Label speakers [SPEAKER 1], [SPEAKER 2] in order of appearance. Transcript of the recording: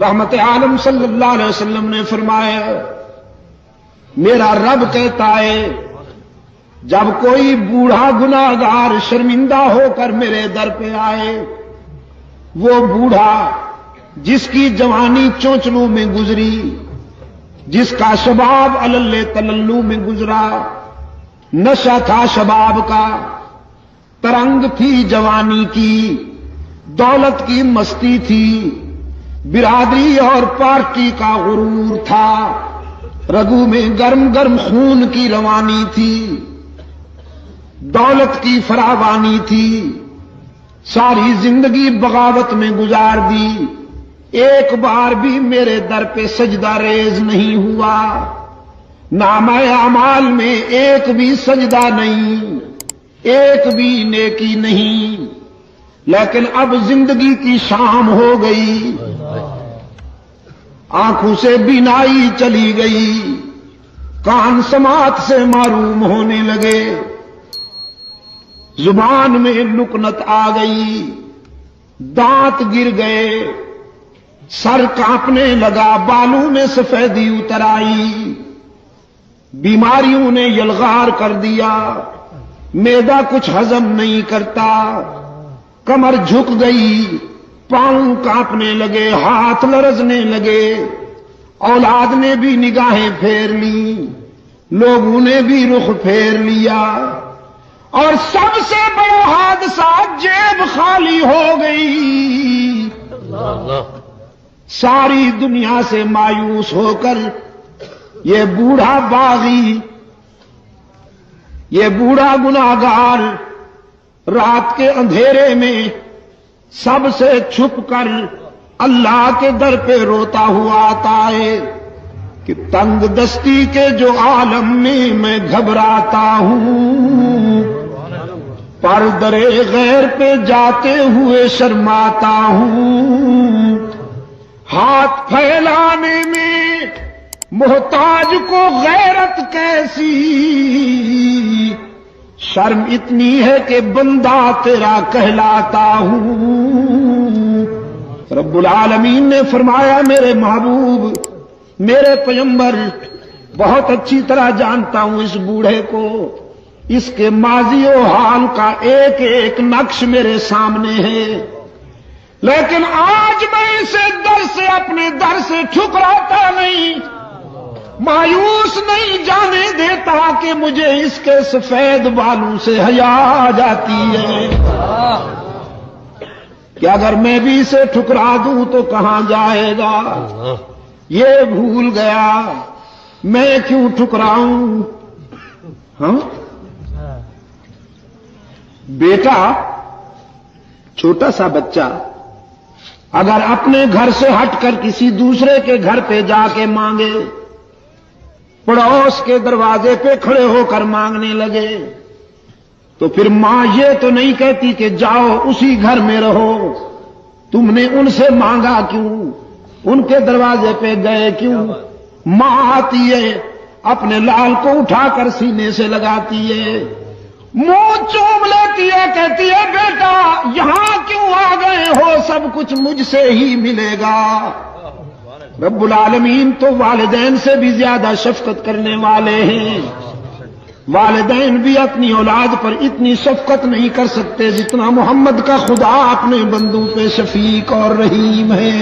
[SPEAKER 1] رحمت عالم صلی اللہ علیہ وسلم نے فرمایا، میرا رب کہتا ہے جب کوئی بوڑھا گناہگار شرمندہ ہو کر میرے در پہ آئے، وہ بوڑھا جس کی جوانی چونچلوں میں گزری، جس کا شباب علل تللو میں گزرا، نشہ تھا شباب کا، ترنگ تھی جوانی کی، دولت کی مستی تھی، برادری اور پارٹی کا غرور تھا، رگوں میں گرم گرم خون کی روانی تھی، دولت کی فراوانی تھی، ساری زندگی بغاوت میں گزار دی، ایک بار بھی میرے در پہ سجدہ ریز نہیں ہوا، نامہ اعمال میں ایک بھی سجدہ نہیں، ایک بھی نیکی نہیں، لیکن اب زندگی کی شام ہو گئی، آنکھوں سے بینائی چلی گئی، کان سماعت سے معروم ہونے لگے، زبان میں لکنت آ گئی، دانت گر گئے، سر کانپنے لگا، بالوں میں سفیدی اتر آئی، بیماریوں نے یلغار کر دیا، معدہ کچھ ہضم نہیں کرتا، کمر جھک گئی، پاؤں کانپنے لگے، ہاتھ لرزنے لگے، اولاد نے بھی نگاہیں پھیر لی، لوگوں نے بھی رخ پھیر لیا، اور سب سے بڑا حادثہ جیب خالی ہو گئی۔ ساری دنیا سے مایوس ہو کر یہ بوڑھا باغی، یہ بوڑھا گناہگار رات کے اندھیرے میں سب سے چھپ کر اللہ کے در پہ روتا ہوا آتا ہے کہ تنگ دستی کے جو عالم میں گھبراتا ہوں، پر درے غیر پہ جاتے ہوئے شرماتا ہوں، ہاتھ پھیلانے میں محتاج کو غیرت کیسی، شرم اتنی ہے کہ بندہ تیرا کہلاتا ہوں۔ رب العالمین نے فرمایا میرے محبوب، میرے پیغمبر، بہت اچھی طرح جانتا ہوں اس بوڑھے کو، اس کے ماضی و حال کا ایک ایک نقش میرے سامنے ہے، لیکن آج میں اسے در سے اپنے در سے ٹھکراتا نہیں، مایوس نہیں جانے دیتا کہ مجھے اس کے سفید بالوں سے حیا آ جاتی ہے کہ اگر میں بھی اسے ٹھکرا دوں تو کہاں جائے گا، یہ بھول گیا میں کیوں ٹھکراؤں۔ ہاں بیٹا، چھوٹا سا بچہ اگر اپنے گھر سے ہٹ کر کسی دوسرے کے گھر پہ جا کے مانگے، پڑوس کے دروازے پہ کھڑے ہو کر مانگنے لگے، تو پھر ماں یہ تو نہیں کہتی کہ جاؤ اسی گھر میں رہو، تم نے ان سے مانگا کیوں، ان کے دروازے پہ گئے کیوں؟ ماں آتی ہے، اپنے لال کو اٹھا کر سینے سے لگاتی ہے، منہ چوم لیتی ہے، کہتی ہے بیٹا یہاں کیوں آ گئے ہو، سب کچھ مجھ سے ہی ملے گا۔ رب العالمین تو والدین سے بھی زیادہ شفقت کرنے والے ہیں، والدین بھی اپنی اولاد پر اتنی شفقت نہیں کر سکتے جتنا محمد کا خدا اپنے بندوں پہ شفیق اور رحیم ہے۔